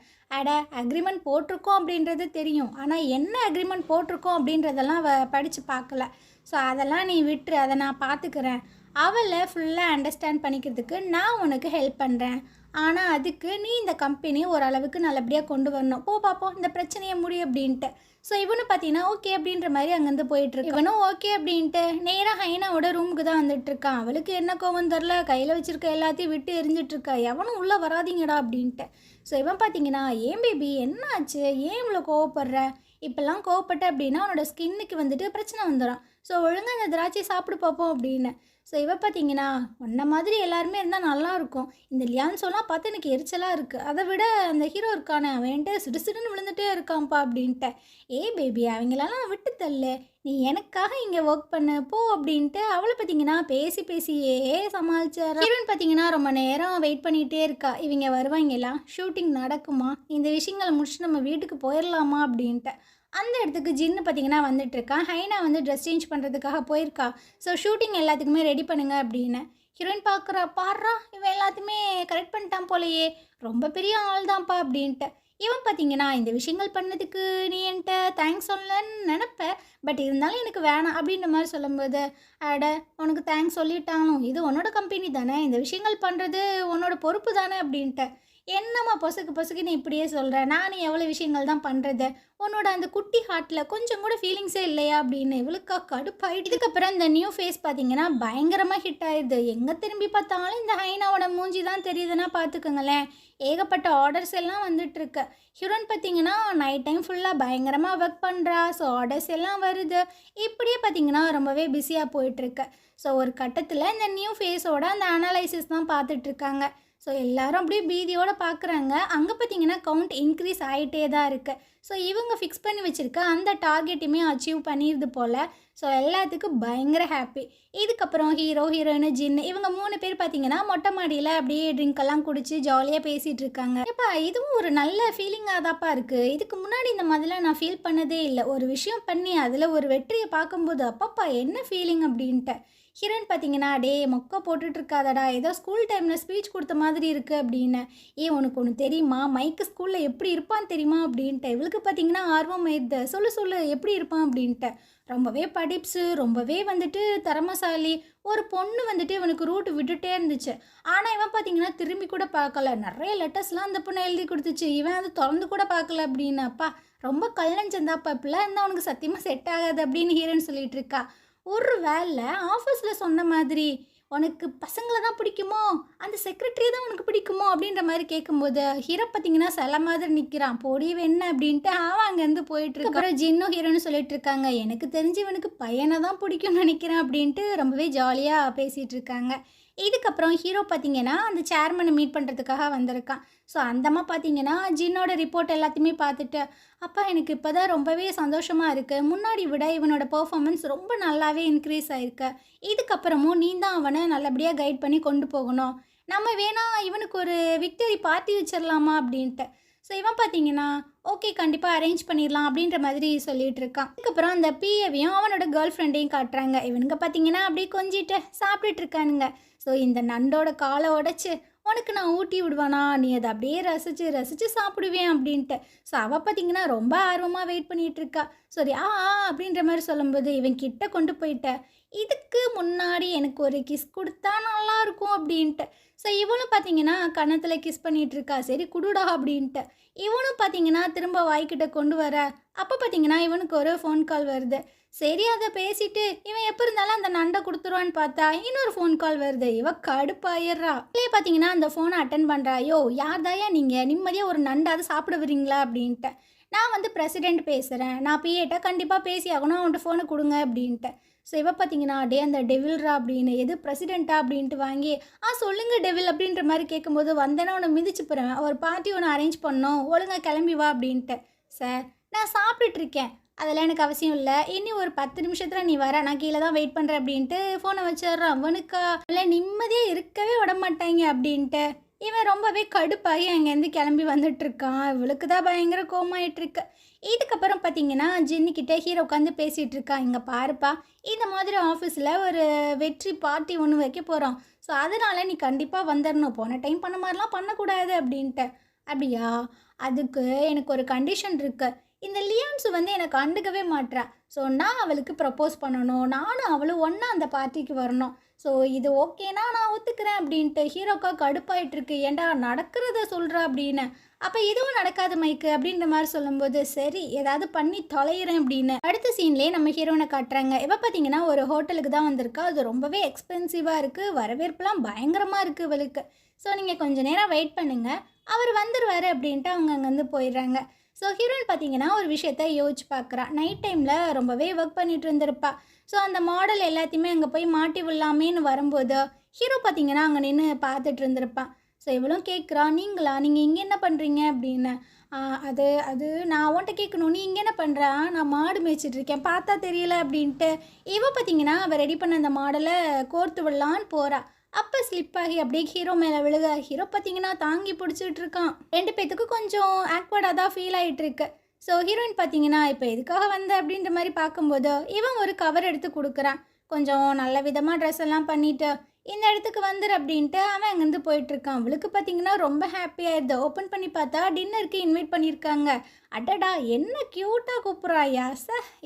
அக்ரிமெண்ட் போட்டிருக்கோம் அப்படின்றது தெரியும், ஆனால் என்ன அக்ரிமெண்ட் போட்டிருக்கோம் அப்படின்றதெல்லாம் அவள் படித்து பார்க்கல. ஸோ அதெல்லாம் நீ விட்டுரு, அதை நான் பார்த்துக்கிறேன். அவளை ஃபுல்லாக அண்டர்ஸ்டாண்ட் பண்ணிக்கிறதுக்கு நான் உனக்கு ஹெல்ப் பண்ணுறேன். ஆனால் அதுக்கு நீ இந்த கம்பெனி ஓரளவுக்கு நல்லபடியாக கொண்டு வரணும். பார்ப்போம் இந்த பிரச்சனையை முடியும் அப்படின்ட்டு. ஸோ இவனு பார்த்தீங்கன்னா ஓகே அப்படின்ற மாதிரி அங்கேருந்து போயிட்டுருக்கு. இவனும் ஓகே அப்படின்ட்டு நேராக ஹைனாவோட ரூமுக்கு தான் வந்துட்டுருக்கான். அவளுக்கு என்ன கோவம் தெரில, கையில் வச்சுருக்க எல்லாத்தையும் விட்டு எரிஞ்சிட்ருக்கா. எவனும் உள்ளே வராதிங்கடா அப்படின்ட்டு. ஸோ இவன் பார்த்தீங்கன்னா, ஏன் பேபி என்ன ஆச்சு, ஏன் இவ்வளோ கோவப்படுற, இப்போல்லாம் கோவப்பட்ட அப்படின்னா அவனோட ஸ்கின்னுக்கு வந்துட்டு பிரச்சனை வந்துடும். ஸோ ஒழுங்காக இந்த திராட்சை சாப்பிட்டு பார்ப்போம் அப்படின்னு. ஸோ இவ பார்த்தீங்கன்னா உன்ன மாதிரி எல்லாருமே இருந்தால் நல்லாயிருக்கும், இந்த லியான்ஸோலாம் பார்த்து எனக்கு எரிச்சலாக இருக்குது, அதை விட அந்த ஹீரோ இருக்கானே அவன்ட்டு சிடுசிடுன்னு விழுந்துகிட்டே இருக்கான்ப்பா அப்படின்ட்டு. பேபி அவங்களெல்லாம் விட்டு தள்ளு, நீ எனக்காக இங்கே ஒர்க் பண்ண போ அப்படின்ட்டு அவளை பார்த்தீங்கன்னா பேசியே சமாளிச்சார். ஹீரோயின் பார்த்தீங்கன்னா ரொம்ப நேரம் வெயிட் பண்ணிகிட்டே இருக்கா. இவங்க வருவாங்களா, ஷூட்டிங் நடக்குமா, இந்த விஷயங்களை முடிச்சு நம்ம வீட்டுக்கு போயிடலாமா அப்படின்ட்டு. அந்த இடத்துக்கு ஜின்னு பார்த்தீங்கன்னா வந்துட்டுருக்கா. ஹைனா வந்து ட்ரெஸ் சேஞ்ச் பண்ணுறதுக்காக போயிருக்கா. ஸோ ஷூட்டிங் எல்லாத்துக்குமே ரெடி பண்ணுங்க அப்படின்னு. ஹீரோயின் பார்க்குறா, "பார்றா இவன் எல்லாத்தையுமே கரெக்ட் பண்ணிட்டான் போலயே! ரொம்ப பெரிய ஆள் தான்ப்பா" அப்படின்ட்டு. இவன் பார்த்தீங்கன்னா, "இந்த விஷயங்கள் பண்ணதுக்கு நீ என்ட்ட தேங்க்ஸ் சொல்லன்னு நெனப்ப. பட் இருந்தாலும் எனக்கு வேணாம்" அப்படின்ற மாரி சொல்லும்போது, "அட உனக்கு தேங்க்ஸ் சொல்லிட்டாலும், இது உன்னோட கம்பெனி தானே! இந்த விஷயங்கள் பண்ணுறது உன்னோட பொறுப்பு தானே" அப்படின்ட்டு. "என்னம்மா பொசுக்கு பொசுக்குன்னு இப்படியே சொல்ற? நானும் எவ்வளோ விஷயங்கள் தான் பண்றது. உன்னோட அந்த குட்டி ஹார்ட்ல கொஞ்சம் கூட ஃபீலிங்ஸே இல்லையா?" அப்படின்னு இவளுக்கா கடுப்பாயிடுது. இதுக்கப்புறம் இந்த நியூ ஃபேஸ் பார்த்தீங்கன்னா, பயங்கரமா ஹிட் ஆயிடுது. எங்க திரும்பி பார்த்தாலும் இந்த ஹைனாவோட மூஞ்சி தான் தெரியுதுன்னா பார்த்துக்கங்களேன். ஏகப்பட்ட ஆர்டர்ஸ் எல்லாம் வந்துட்டுருக்கு. ஹீரோயின் பார்த்தீங்கன்னா, நைட் டைம் ஃபுல்லாக பயங்கரமாக ஒர்க் பண்ணுறா. ஸோ ஆர்டர்ஸ் எல்லாம் வருது. இப்படியே பார்த்தீங்கன்னா, ரொம்பவே பிஸியாக போயிட்டுருக்கு. ஸோ ஒரு கட்டத்தில் இந்த நியூ ஃபேஸோட அந்த அனலைசிஸ் தான் பார்த்துட்ருக்காங்க. ஸோ எல்லாரும் அப்படியே பீதியோடு பார்க்குறாங்க. அங்கே பார்த்தீங்கன்னா கவுண்ட் இன்க்ரீஸ் ஆகிட்டே தான் இருக்குது. ஸோ இவங்க ஃபிக்ஸ் பண்ணி வச்சுருக்க அந்த டார்கெட்டுமே அச்சீவ் பண்ணிடுது போல். ஸோ எல்லாத்துக்கும் பயங்கர ஹாப்பி. இதுக்கப்புறம் ஹீரோ, ஹீரோயின், ஜின்னு இவங்க 3 பேர் பார்த்தீங்கன்னா மொட்டை மாடியில் அப்படியே ட்ரிங்க்கெல்லாம் குடிச்சு ஜாலியாக பேசிகிட்டு இருக்காங்க. ஏப்பா இதுவும் ஒரு நல்ல ஃபீலிங்காக தான்ப்பா இருக்குது. இதுக்கு முன்னாடி இந்த மாதிரிலாம் நான் ஃபீல் பண்ணதே இல்லை. ஒரு விஷயம் பண்ணி அதில் ஒரு வெற்றியை பார்க்கும்போது அப்பப்பா என்ன ஃபீலிங் அப்படின்ட்டு. ஹீரோயின் பார்த்தீங்கன்னா, "டேய் மொக்க போட்டுட்டு இருக்காதடா, ஏதோ ஸ்கூல் டைமில் ஸ்பீச் கொடுத்த மாதிரி இருக்குது" அப்படின்னு. உனக்கு ஒன்று தெரியுமா, மைக்கு ஸ்கூலில் எப்படி இருப்பான்னு தெரியுமா?" அப்படின்ட்டு. இவளுக்கு பார்த்தீங்கன்னா ஆர்வம் ஆயிடுது. "சொல்லு சொல்லு எப்படி இருப்பான்?" அப்படின்ட்டு. ரொம்பவே படிப்ஸு, ரொம்பவே வந்துட்டு திறமைசாலி. ஒரு பொண்ணு வந்துட்டு இவனுக்கு ரூட் விட்டுட்டே இருந்துச்சு. ஆனால் இவன் பார்த்தீங்கன்னா திரும்பி கூட பார்க்கல. நிறைய லெட்டர்ஸ்லாம் அந்த பொண்ணு எழுதி கொடுத்துச்சு. இவன் அதை திறந்து கூட பார்க்கல அப்படின்னு. "அப்பா ரொம்ப கல்லஞ்சந்தாப்பா, இப்படிலாம் இருந்தால் அவனுக்கு சத்தியமாக செட் ஆகாது" அப்படின்னு ஹீரோயின் சொல்லிட்டு இருக்கா. ஒரு வேளை ஆஃபீஸில் சொன்ன மாதிரி, "உனக்கு பசங்களை தான் பிடிக்குமோ, அந்த செக்ரட்டரி தான் உனக்கு பிடிக்குமோ" அப்படின்ற மாதிரி கேட்கும்போது ஹீரோ பார்த்தீங்கன்னா சில மாதிரி நிற்கிறான். "போடி என்ன" அப்படின்ட்டு அவன் அங்கேருந்து போயிட்டுருக்கு. அப்புறம் ஜின்னும் ஹீரோன்னு சொல்லிட்டு இருக்காங்க, "எனக்கு தெரிஞ்சு இவனுக்கு பையனை தான் பிடிக்கும்னு நினைக்கிறேன்" அப்படின்ட்டு ரொம்பவே ஜாலியாக பேசிகிட்டு இருக்காங்க. இதுக்கப்புறம் ஹீரோ பார்த்தீங்கன்னா அந்த சேர்மனை மீட் பண்ணுறதுக்காக வந்திருக்கான். ஸோ அந்தம்மா பார்த்தீங்கன்னா ஜின்னோட ரிப்போர்ட் எல்லாத்தையுமே பார்த்துட்டு, "அப்பா எனக்கு இப்போ தான் ரொம்பவே சந்தோஷமாக இருக்குது. முன்னாடி விட இவனோட பெர்ஃபார்மன்ஸ் ரொம்ப நல்லாவே இன்க்ரீஸ் ஆகிருக்கு. இதுக்கப்புறமும் நீ தான் அவனை நல்லபடியாக கைட் பண்ணி கொண்டு போகணும். நம்ம வேணா இவனுக்கு ஒரு விக்டரி பார்ட்டி வச்சிடலாமா" அப்படின்ட்டு. ஸோ இவன் பார்த்தீங்கன்னா, "ஓகே கண்டிப்பாக அரேஞ்ச் பண்ணிடலாம்" அப்படின்ற மாதிரி சொல்லிட்டு இருக்கான். அதுக்கப்புறம் அந்த பிஏவையும் அவனோட கேர்ள் ஃப்ரெண்டையும் காட்டுறாங்க. இவனுங்க பார்த்தீங்கன்னா அப்படியே கொஞ்சிட்டு சாப்பிட்டுட்டு இருக்கானுங்க. ஸோ இந்த நண்டோட காலை உடச்சி, "உனக்கு நான் ஊட்டி விடுவானா, நீ அதை அப்படியே ரசித்து ரசித்து சாப்பிடுவேன்" அப்படின்ட்டு. ஸோ அவள் பார்த்தீங்கன்னா ரொம்ப ஆர்வமாக வெயிட் பண்ணிகிட்டு இருக்கா. சரி ஆ ஆ அப்படின்ற மாதிரி சொல்லும்போது இவன் கிட்ட கொண்டு போயிட்ட, "இதுக்கு முன்னாடி எனக்கு ஒரு கிஸ் கொடுத்தா நல்லாயிருக்கும்" அப்படின்ட்டு. ஸோ இவனும் பார்த்தீங்கன்னா கன்னத்தில் கிஸ் பண்ணிகிட்டு இருக்கா. "சரி குடுடா" அப்படின்ட்டு. இவனும் பார்த்தீங்கன்னா திரும்ப வாய்க்கிட்ட கொண்டு வர, அப்போ பார்த்தீங்கன்னா இவனுக்கு ஒரு ஃபோன் கால் வருது. சரி அதை பேசிட்டு இவன் எப்போ இருந்தாலும் அந்த நண்டை கொடுத்துருவான்னு பார்த்தா இன்னொரு ஃபோன் கால் வருது. இவ கடுப்பாயிடுறா. இல்லையே பார்த்தீங்கன்னா அந்த ஃபோனை அட்டன் பண்ணுறா. "யோ யார் தாயா நீங்கள், நிம்மதியாக ஒரு நண்டாவது சாப்பிட வரீங்களா" அப்படின்ட்டு. "நான் வந்து பிரசிடெண்ட் பேசுகிறேன், நான் பிஏட்ட கண்டிப்பாக பேசி ஆகணும், அவன்கிட்ட ஃபோனை கொடுங்க" அப்படின்ட்டு. ஸோ இவ பார்த்தீங்கன்னா, "டே அந்த டெவில்ரா" அப்படின்னு. "எது பிரசிடெண்ட்டா?" அப்படின்ட்டு வாங்கி, சொல்லுங்க டெவில்" அப்படின்ற மாதிரி கேட்கும்போது, "வந்தேன்னா உன்னை மிதிச்சு போகிறேன், ஒரு பார்ட்டி ஒன்று அரேஞ்ச் பண்ணோம், ஒழுங்காக கிளம்பி வா" அப்படின்ட்டு. "சார் நான் சாப்பிட்டுட்டு இருக்கேன், அதெல்லாம் எனக்கு அவசியம் இல்லை, இனி ஒரு 10 நிமிஷத்தில் நீ வர, நான் கீழே தான் வெயிட் பண்ணுறேன்" அப்படின்ட்டு ஃபோனை வச்சிடுறான். அவனுக்கா இல்லை நிம்மதியாக இருக்கவே விட மாட்டாங்க அப்படின்ட்டு. இவன் ரொம்பவே கடுப்பாகி அங்கேருந்து கிளம்பி வந்துட்டுருக்கான். இவளுக்கு தான் பயங்கர கோமாயிட்டுருக்கு. இதுக்கப்புறம் பார்த்தீங்கன்னா ஜின்னிக்கிட்ட ஹீரோ உட்காந்து பேசிகிட்டு இருக்கான். "இங்கே பாருப்பா, இந்த மாதிரி ஆஃபீஸில் ஒரு வெற்றி பார்ட்டி ஒன்று வைக்க போகிறோம். ஸோ அதனால் நீ கண்டிப்பாக வந்துடணும், போன டைம் பண்ண மாதிரிலாம் பண்ணக்கூடாது" அப்படின்ட்டு. "அப்படியா, அதுக்கு எனக்கு ஒரு கண்டிஷன் இருக்குது. இந்த லியான்ஸு வந்து என்னை கண்டுக்கவே மாட்றா. ஸோ நான் அவளுக்கு ப்ரப்போஸ் பண்ணணும், நானும் அவளும் ஒன்றா அந்த பார்ட்டிக்கு வரணும். ஸோ இது ஓகேனா நான் ஒத்துக்கிறேன்" அப்படின்ட்டு. ஹீரோக்கா கடுப்பாயிட்டிருக்கு. "ஏண்டா நடக்கிறத சொல்கிறா" அப்படின்னு. "அப்போ இதுவும் நடக்காது மைக்கு" அப்படின்ற மாதிரி சொல்லும்போது, "சரி ஏதாவது பண்ணி தொலைகிறேன்" அப்படின்னு. அடுத்த சீன்லேயே நம்ம ஹீரோனை காட்டுறாங்க. இவ பார்த்தீங்கன்னா ஒரு ஹோட்டலுக்கு தான் வந்திருக்கா. அது ரொம்பவே எக்ஸ்பென்சிவாக இருக்குது, வரவேற்புலாம் பயங்கரமாக இருக்குது இவளுக்கு. "ஸோ நீங்கள் கொஞ்சம் நேரம் வெயிட் பண்ணுங்கள், அவர் வந்துடுவார்" அப்படின்ட்டு அவங்க அங்கேருந்து போயிடுறாங்க. ஸோ ஹீரோயின் பார்த்தீங்கன்னா ஒரு விஷயத்த யோசிச்சு பார்க்குறா. நைட் டைமில் ரொம்பவே ஒர்க் பண்ணிட்டு இருந்திருப்பா. ஸோ அந்த மாடல் எல்லாத்தையுமே அங்கே போய் மாட்டி விடலாமேன்னு வரும்போது ஹீரோ பார்த்தீங்கன்னா அங்கே நின்று பார்த்துட்டு இருந்திருப்பான். ஸோ இவளும் கேட்குறா, "நீங்களா, நீங்கள் இங்கே என்ன பண்ணுறீங்க" அப்படின்னு. அது அது நான் உன்ட்ட கேட்கணும், நீ இங்கே என்ன பண்ணுற?" "நான் மாடு மேய்ச்சிட்ருக்கேன், பார்த்தா தெரியல" அப்படின்ட்டு. இவ பார்த்தீங்கன்னா அவள் ரெடி பண்ண அந்த மாடலை கோர்த்து விடலான்னு போகிறா. அப்போ ஸ்லிப் ஆகி அப்படியே ஹீரோ மேலே விழுக, ஹீரோ பார்த்தீங்கன்னா தாங்கி பிடிச்சிட்டு இருக்கான். 2 பேத்துக்கும் கொஞ்சம் ஆக்வர்டாக தான் ஃபீல் ஆகிட்டு இருக்கு. ஸோ ஹீரோயின் பார்த்தீங்கன்னா, "இப்போ எதுக்காக வந்த" அப்படின்ற மாதிரி பார்க்கும்போது இவன் ஒரு கவர் எடுத்து கொடுக்குறான். கொஞ்சம் நல்ல விதமாக ட்ரெஸ் எல்லாம் பண்ணிவிட்டு, இந்த இடத்துக்கு வந்துரு அப்படின்ட்டு அவன் அங்கேருந்து போயிட்டுருக்கான். அவளுக்கு பார்த்தீங்கன்னா ரொம்ப ஹாப்பியாகிடுது. ஓப்பன் பண்ணி பார்த்தா டின்னருக்கு இன்வைட் பண்ணியிருக்காங்க. அடடா என்ன க்யூட்டாக கூப்பிட்றாயா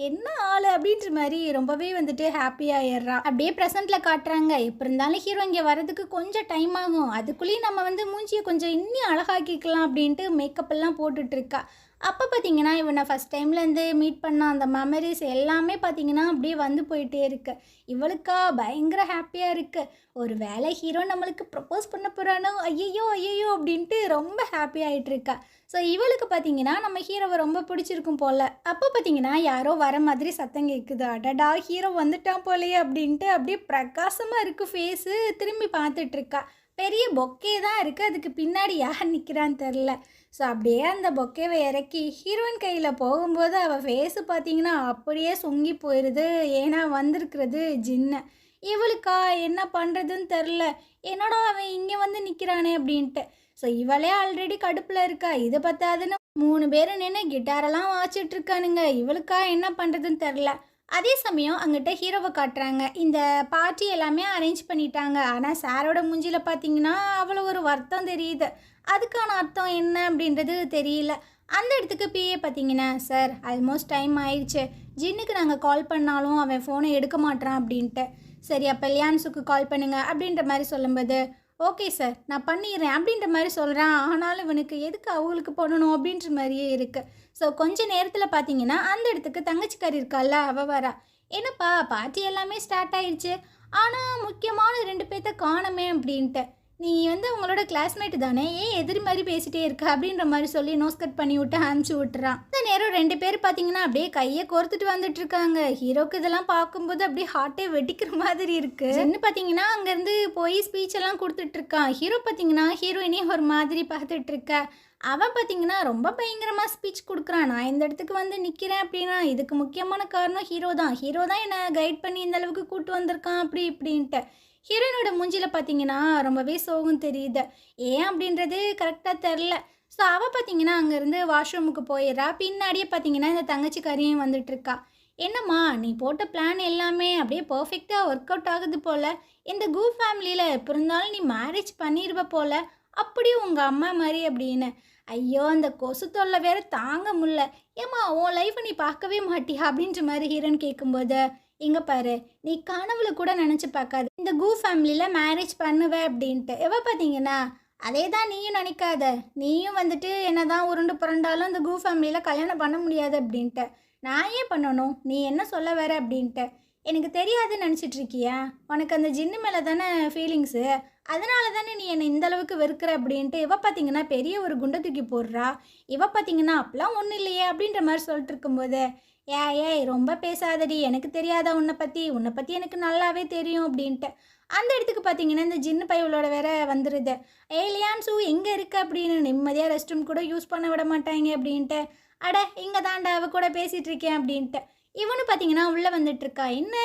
என்ன ஆள் அப்படின்ற மாதிரி ரொம்பவே வந்துட்டு ஹாப்பியாகிடுறா. அப்படியே ப்ரெசென்ட்டில் காட்டுறாங்க. எப்போ இருந்தாலும் ஹீரோ இங்கே வரதுக்கு கொஞ்சம் டைம் ஆகும், அதுக்குள்ளேயும் நம்ம வந்து மூஞ்சியை கொஞ்சம் இன்னும் அழகாக்கிக்கலாம் அப்படின்ட்டு மேக்கப் எல்லாம் போட்டுட்ருக்கா. அப்போ பார்த்தீங்கன்னா இவனை ஃபஸ்ட் டைம்லேருந்து மீட் பண்ண அந்த மெமரிஸ் எல்லாமே பார்த்தீங்கன்னா அப்படியே வந்து போயிட்டே இருக்கு. இவளுக்கா பயங்கர ஹாப்பியாக இருக்குது. ஒரு வேளை ஹீரோ நம்மளுக்கு ப்ரப்போஸ் பண்ண போகிறானோ, ஐயையோ ஐயையோ அப்படின்ட்டு ரொம்ப ஹாப்பி ஆகிட்டு இருக்கா. ஸோ இவளுக்கு பார்த்தீங்கன்னா நம்ம ஹீரோவை ரொம்ப பிடிச்சிருக்கும் போல். அப்போ பார்த்தீங்கன்னா யாரோ வர மாதிரி சத்தம் கேட்குது. அடடா ஹீரோ வந்துட்டான் போலையே அப்படின்ட்டு அப்படியே பிரகாசமாக இருக்குது ஃபேஸு. திரும்பி பார்த்துட்ருக்கா. பெரிய பொக்கே தான் இருக்குது, அதுக்கு பின்னாடி யார் நிற்கிறான்னு தெரில. ஸோ அப்படியே அந்த பொக்கேவை இறக்கி ஹீரோயின் கையில் போகும்போது அவள் ஃபேஸு பார்த்தீங்கன்னா அப்படியே சொங்கி போயிடுது. ஏன்னா வந்திருக்கிறது ஜின்னு. இவளுக்கா என்ன பண்ணுறதுன்னு தெரில. என்னடா அவன் இங்கே வந்து நிற்கிறானே அப்படின்ட்டு. ஸோ இவளே ஆல்ரெடி கடுப்பில் இருக்கா. இது பத்தாதுன்னு 3 பேர் நின்று கிட்டாரெல்லாம் வாச்சிட்ருக்கானுங்க. இவளுக்கா என்ன பண்ணுறதுன்னு தெரில. அதே சமயம் அங்கிட்ட ஹீரோவை காட்டுறாங்க. இந்த பார்ட்டி எல்லாமே அரேஞ்ச் பண்ணிட்டாங்க. ஆனால் சாரோட மூஞ்சியில் பார்த்தீங்கன்னா அவ்வளோ ஒரு வருத்தம் தெரியுது. அதுக்கான அர்த்தம் என்ன அப்படின்றது தெரியல. அந்த இடத்துக்கு பிஏ பார்த்தீங்கன்னா, சார் ஆல்மோஸ்ட் டைம் ஆயிடுச்சு, ஜின்னுக்கு நாங்கள் கால் பண்ணாலும் அவன் ஃபோனை எடுக்க மாட்டான் அப்படின்ட்டு. சரி அப்போ லியான்ஸுக்கு கால் பண்ணுங்க அப்படின்ற மாதிரி சொல்லும்போது, ஓகே சார் நான் பண்ணிடுறேன் அப்படின்ற மாதிரி சொல்கிறான். ஆனாலும் இவனுக்கு எதுக்கு அவங்களுக்கு பண்ணணும் அப்படின்ற மாதிரியே இருக்குது. ஸோ கொஞ்ச நேரத்தில் பார்த்தீங்கன்னா அந்த இடத்துக்கு தங்கச்சிக்காரி இருக்கால அவள் வரா. என்னப்பா பார்ட்டி எல்லாமே ஸ்டார்ட் ஆயிடுச்சு, ஆனால் முக்கியமான 2 பேர்த்த காணமே அப்படின்ட்டு. நீ வந்து அவங்களோட கிளாஸ்மேட்டு தானே, ஏன் எதிரி மாதிரி பேசிகிட்டே இருக்க அப்படின்ற மாதிரி சொல்லி நோஸ் கட் பண்ணி விட்டு அனுப்பிச்சி விட்டுறான். இந்த நேரம் 2 பேர் பார்த்தீங்கன்னா அப்படியே கையை கோர்த்துட்டு வந்துட்டு இருக்காங்க. ஹீரோக்கு இதெல்லாம் பார்க்கும்போது அப்படியே ஹார்ட்டே வெடிக்கிற மாதிரி இருக்கு. என்ன பார்த்தீங்கன்னா அங்கேருந்து போய் ஸ்பீச் எல்லாம் கொடுத்துட்டு இருக்கான். ஹீரோ பார்த்தீங்கன்னா ஹீரோயினையும் ஒரு மாதிரி பார்த்துட்டு இருக்க. அவன் பார்த்தீங்கன்னா ரொம்ப பயங்கரமாக ஸ்பீச் கொடுக்குறான். நான் இந்த இடத்துக்கு வந்து நிற்கிறேன் அப்படின்னா இதுக்கு முக்கியமான காரணம் ஹீரோ தான். ஹீரோ தான் என்னை கைட் பண்ணி இந்த அளவுக்கு கூட்டு வந்திருக்கான் அப்படி இப்படின்ட்டு. ஹீரோயினோட மூஞ்சியில் பார்த்தீங்கன்னா ரொம்பவே சோகம் தெரியுது. ஏன் அப்படின்றது கரெக்டாக தெரில. ஸோ அவள் பார்த்தீங்கன்னா அங்கேருந்து வாஷ்ரூமுக்கு போயிடுறா. பின்னாடியே பார்த்தீங்கன்னா இந்த தங்கச்சிக்காரியும் வந்துட்டுருக்கா. என்னம்மா நீ போட்ட பிளான் எல்லாமே அப்படியே பர்ஃபெக்டாக ஒர்க் அவுட் ஆகுது போல். இந்த கூ ஃபேமிலியில் எப்போ இருந்தாலும் நீ மேரேஜ் பண்ணிடுவ போல், அப்படியும் உங்கள் அம்மா மாதிரி அப்படின்னு. ஐயோ அந்த கொசு தொல்லை வேற தாங்க முடில. ஏம்மா உன் லைஃப்பை நீ பார்க்கவே மாட்டியா அப்படின்ற மாதிரி ஹீரோன்னு கேட்கும்போது, இங்கே பாரு நீ கனவுல கூட நினச்சி பார்க்காது இந்த கூ ஃபேமிலியில் மேரேஜ் பண்ணுவேன் அப்படின்ட்டு. எவ பார்த்தீங்கன்னா அதே தான் நீயும் நினைக்காத. நீயும் வந்துட்டு என்ன தான் உருண்டு புரண்டாலும் இந்த கூ ஃபேமிலியில் கல்யாணம் பண்ண முடியாது அப்படின்ட்டு. நான் ஏன் பண்ணணும், நீ என்ன சொல்ல வர அப்படின்ட்டு. எனக்கு தெரியாதுன்னு நினச்சிட்டு இருக்கியா? உனக்கு அந்த ஜின்னு மேலே தானே ஃபீலிங்ஸு, அதனால தானே நீ என்னை இந்தளவுக்கு வெறுக்கிற அப்படின்ட்டு. இவ பார்த்தீங்கன்னா பெரிய ஒரு குண்டை தூக்கி போடுறா. இவ பார்த்தீங்கன்னா அப்பெல்லாம் ஒன்றும் இல்லையே அப்படின்ற மாதிரி சொல்லிட்டு இருக்கும்போது, ஏய் ரொம்ப பேசாதடி, எனக்கு தெரியாதா உன்னை பற்றி எனக்கு நல்லாவே தெரியும் அப்படின்ட்டு. அந்த இடத்துக்கு பார்த்தீங்கன்னா இந்த ஜின்னு பையவளோட வேற வந்துடுது. லியான்ஸு எங்கே இருக்க அப்படின்னு. நிம்மதியாக ரெஸ்ட் ரூம் கூட யூஸ் பண்ண விட மாட்டாங்க அப்படின்ட்டு. அட இங்கே தாண்டா அவ கூட பேசிகிட்டு இருக்கேன் அப்படின்ட்டு. இவனு பார்த்தீங்கன்னா உள்ளே வந்துட்டு இருக்கா.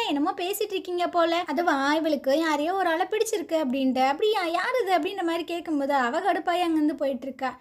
என்னமோ பேசிகிட்டு இருக்கீங்க போல். அதுவா இவளுக்கு யாரையோ ஒரு ஆளை பிடிச்சிருக்கு அப்படின்ட்டு. அப்படியா யார் இது அப்படின்ற மாதிரி கேட்கும்போது அவ கடுப்பாய் அங்கேருந்து போயிட்டுருக்கா.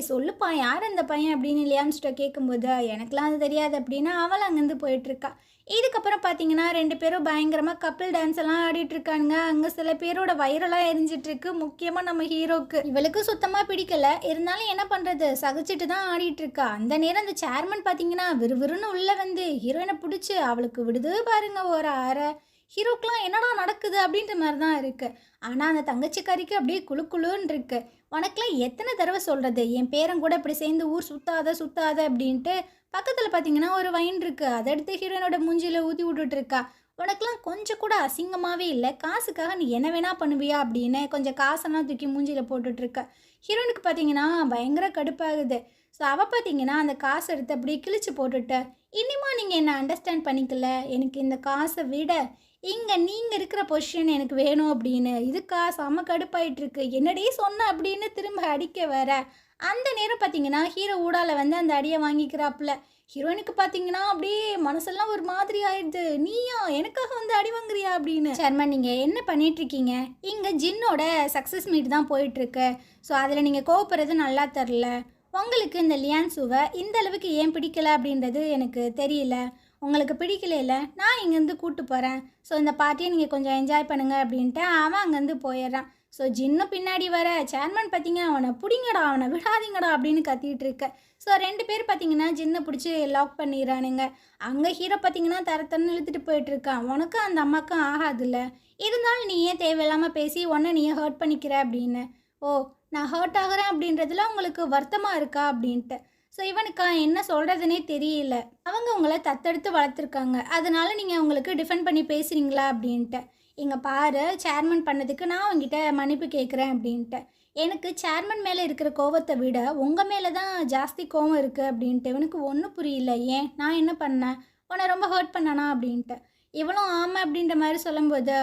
சொல்லுப்பா யார் அந்த பையன் அப்படின்னு லியான்ஸ்கிட்ட கேட்கும்போது, எனக்குலாம் அது தெரியாது அப்படின்னு அவள் அங்கேருந்து போயிட்டுருக்கா. இதுக்கப்புறம் பார்த்தீங்கன்னா 2 பேரும் பயங்கரமாக கப்பிள் டான்ஸ் எல்லாம் ஆடிட்டு இருக்காங்க. அங்கே சில பேரோட வயிறெல்லாம் எரிஞ்சிட்ருக்கு. முக்கியமாக நம்ம ஹீரோக்கு இவளுக்கு சுத்தமாக பிடிக்கல. இருந்தாலும் என்ன பண்ணுறது, சகிச்சிட்டு தான் ஆடிட்டு இருக்கா. அந்த நேரம் அந்த சேர்மன் பார்த்தீங்கன்னா விறுவிறுன்னு உள்ளே வந்து ஹீரோயினை பிடிச்சி அவளுக்கு விடுது பாருங்க ஒரு அரை. ஹீரோக்கெலாம் என்னடா நடக்குது அப்படின்ற மாதிரி தான் இருக்குது. ஆனால் அந்த தங்கச்சிக்காரிக்கு அப்படியே குழுன்னு இருக்குது. உனக்கெலாம் எத்தனை தடவை சொல்கிறது, என் பேரன் கூட இப்படி சேர்ந்து ஊர் சுத்தாத அப்படின்ட்டு. பக்கத்தில் பார்த்தீங்கன்னா ஒரு வைன் இருக்குது, அதை எடுத்து ஹீரோயினோட மூஞ்சியில் ஊற்றி விட்டுட்ருக்கா. உனக்கெலாம் கொஞ்சம் கூட அசிங்கமாகவே இல்லை, காசுக்காக நீ என்ன வேணா பண்ணுவியா அப்படின்னு கொஞ்சம் காசெல்லாம் தூக்கி மூஞ்சியில் போட்டுட்ருக்க. ஹீரோயினுக்கு பார்த்தீங்கன்னா பயங்கர கடுப்பாகுது. ஸோ அவள் பார்த்தீங்கன்னா அந்த காசை எடுத்து அப்படியே கிழிச்சு போட்டுட்ட. இனிமா நீங்கள் என்ன அண்டர்ஸ்டாண்ட் பண்ணிக்கல, எனக்கு இந்த காசை விட இங்கே நீங்கள் இருக்கிற பொசிஷன் எனக்கு வேணும் அப்படின்னு. இதுக்கா செம்ம கடுப்பாயிட்டுருக்கு. என்னடே சொன்ன அப்படின்னு திரும்ப அடிக்க வர. அந்த நேரம் பார்த்தீங்கன்னா ஹீரோ ஊடால வந்து அந்த அடியை வாங்கிக்கிறாப்புல. ஹீரோயினுக்கு பார்த்தீங்கன்னா அப்படியே மனசெல்லாம் ஒரு மாதிரி ஆயிடுது. நீயா எனக்காக வந்து அடி வாங்குறியா அப்படின்னு. சர்மா நீங்கள் என்ன பண்ணிகிட்ருக்கீங்க, இங்கே ஜின்னோட சக்ஸஸ் மீட் தான் போயிட்டுருக்கு. ஸோ அதில் நீங்கள் கோவப்படுறது நல்லா தெரில. உங்களுக்கு இந்த லியான்ஸுவை இந்த அளவுக்கு ஏன் பிடிக்கல அப்படின்றது எனக்கு தெரியல. உங்களுக்கு பிடிக்கலைல நான் இங்கேருந்து கூப்பிட்டு போகிறேன். ஸோ இந்த பார்ட்டியை நீங்கள் கொஞ்சம் என்ஜாய் பண்ணுங்க அப்படின்ட்டு அவன் அங்கேருந்து போயிடுறான். ஸோ ஜின்னும் பின்னாடி வர சேர்மன் பார்த்தீங்க அவனை பிடிங்கடா அவனை விடாதீங்கடா அப்படின்னு கத்திட்டு இருக்க. ஸோ 2 பேர் பார்த்தீங்கன்னா ஜின்னை பிடிச்சி லாக் பண்ணிடுறானுங்க. அங்கே ஹீரோ பார்த்தீங்கன்னா தரத்தன்னு இழுத்துட்டு போயிட்டுருக்கான். உனக்கும் அந்த அம்மாவுக்கும் ஆகாதுல்ல, இருந்தாலும் நீ ஏன் தேவையில்லாமல் பேசி உன்னை நீ ஹர்ட் பண்ணிக்கிற அப்படின்னு. ஓ, நான் ஹர்ட் ஆகிறேன் அப்படின்றதுல உங்களுக்கு வருத்தமாக இருக்கா அப்படின்ட்டு. ஸோ இவனுக்கா என்ன சொல்கிறதுனே தெரியல. அவங்க உங்களை தத்தெடுத்து வளர்த்துருக்காங்க, அதனால நீங்கள் அவங்களுக்கு டிஃபெண்ட் பண்ணி பேசுகிறீங்களா அப்படின்ட்டு. இங்கே பாரு, சேர்மன் பண்ணதுக்கு நான் அவங்ககிட்ட மன்னிப்பு கேட்குறேன் அப்படின்ட்டு. எனக்கு சேர்மன் மேலே இருக்கிற கோவத்தை விட உங்கள் மேலே தான் ஜாஸ்தி கோவம் இருக்குது அப்படின்ட்டு. இவனுக்கு ஒன்றும் புரியல. ஏன் நான் என்ன பண்ணேன், உன்னை ரொம்ப ஹர்ட் பண்ணனா அப்படின்ட்டு. இவளும் ஆமாம் அப்படின்ற மாதிரி சொல்லும்போது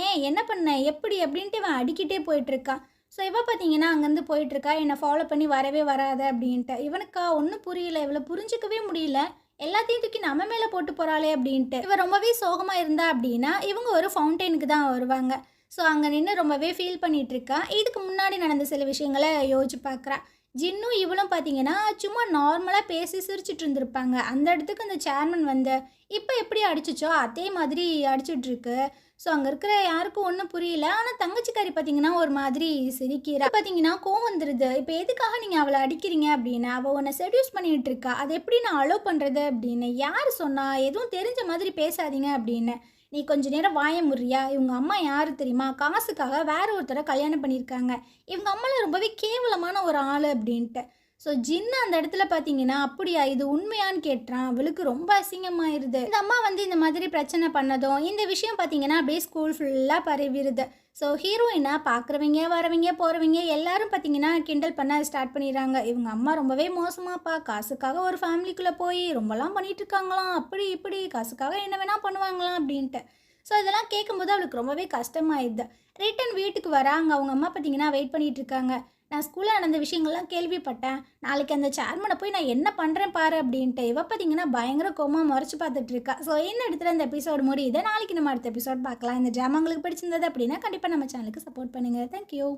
ஏன் என்ன பண்ண எப்படி அப்படின்ட்டு இவன் அடிக்கிட்டே போயிட்டுருக்கான். ஸோ இவ பார்த்தீங்கன்னா அங்கேருந்து போயிட்டுருக்கா, என்னை ஃபாலோ பண்ணி வரவே வராத அப்படின்ட்டு. இவனுக்கா ஒன்றும் புரியல, இவளை புரிஞ்சிக்கவே முடியல. எல்லாத்தையும் தூக்கி நம்ம மேலே போட்டு போகிறாளே அப்படின்ட்டு. இவ ரொம்பவே சோகமாக இருந்தா அப்படின்னா இவங்க ஒரு ஃபவுண்டெயினுக்கு தான் வருவாங்க. ஸோ அங்கே நின்று ரொம்பவே ஃபீல் பண்ணிகிட்ருக்கா. இதுக்கு முன்னாடி நடந்த சில விஷயங்களை யோசிச்சு பார்க்குறா. ஜின்னும் இவளும் பார்த்தீங்கன்னா சும்மா நார்மலாக பேசி சிரிச்சிட்டு இருந்திருப்பாங்க. அந்த இடத்துக்கு அந்த சேர்மன் வந்து இப்போ எப்படி அடிச்சிச்சோ அதே மாதிரி அடிச்சிட்ருக்கு. ஸோ அங்கே இருக்கிற யாருக்கும் ஒன்றும் புரியல. ஆனால் தங்கச்சிக்காரி பார்த்தீங்கன்னா ஒரு மாதிரி சிரிக்கிறா. பார்த்தீங்கன்னா கோவம் வந்துடுது. இப்போ எதுக்காக நீங்கள் அவளை அடிக்கிறீங்க அப்படின்னு. அவள் உன்னை செடியூஸ் பண்ணிகிட்டு இருக்கா, அதை எப்படி நான் அலோவ் பண்ணுறது அப்படின்னு. யார் சொன்னா, எதுவும் தெரிஞ்ச மாதிரி பேசாதீங்க அப்படின்னு. நீ கொஞ்ச நேரம் வாய முறியா, இவங்க அம்மா யார் தெரியுமா, காசுக்காக வேற ஒருத்தரை கல்யாணம் பண்ணியிருக்காங்க, இவங்க அம்மாவில் ரொம்பவே கேவலமான ஒரு ஆள் அப்படின்ட்டு. ஸோ ஜின்னு அந்த இடத்துல பார்த்தீங்கன்னா அப்படியா இது உண்மையான்னு கேட்டுறான். அவளுக்கு ரொம்ப அசிங்கமாயிருது. இந்த அம்மா வந்து இந்த மாதிரி பிரச்சனை பண்ணதும் இந்த விஷயம் பார்த்தீங்கன்னா அப்படியே ஸ்கூல் ஃபுல்லாக பரவிடுது. ஸோ ஹீரோயினா பார்க்குறவங்க வரவங்க போகிறவங்க எல்லாரும் பார்த்தீங்கன்னா கிண்டல் பண்ண ஸ்டார்ட் பண்ணிடுறாங்க. இவங்க அம்மா ரொம்பவே மோசமாப்பா, காசுக்காக ஒரு ஃபேமிலிக்குள்ளே போய் ரொம்பலாம் பண்ணிட்டு இருக்காங்களாம், அப்படி இப்படி காசுக்காக என்ன வேணால் பண்ணுவாங்களாம் அப்படின்ட்டு. ஸோ இதெல்லாம் கேட்கும்போது அவளுக்கு ரொம்பவே கஷ்டமாயிடுது. ரிட்டன் வீட்டுக்கு வராங்க. அவங்க அம்மா பார்த்தீங்கன்னா வெயிட் பண்ணிகிட்டு இருக்காங்க. நான் ஸ்கூலில் நடந்த விஷயங்கள்லாம் கேள்விப்பட்டேன், நாளைக்கு அந்த சேர்மனை போய் நான் என்ன பண்ணுறேன் பாரு அப்படின்ட்டு. இவ பார்த்தீங்கன்னா பயங்கர கோமாக முறைச்சி பார்த்துட்ருக்கா. ஸோ இந்த இடத்துல இந்த எபிசோடு முடியுது. நாளைக்கு நம்ம அடுத்த எபிசோட் பார்க்கலாம். இந்த ட்ராமா உங்களுக்கு பிடிச்சிருந்தது அப்படின்னா கண்டிப்பாக நம்ம சேனலுக்கு சப்போர்ட் பண்ணுங்கள். தேங்க்யூ.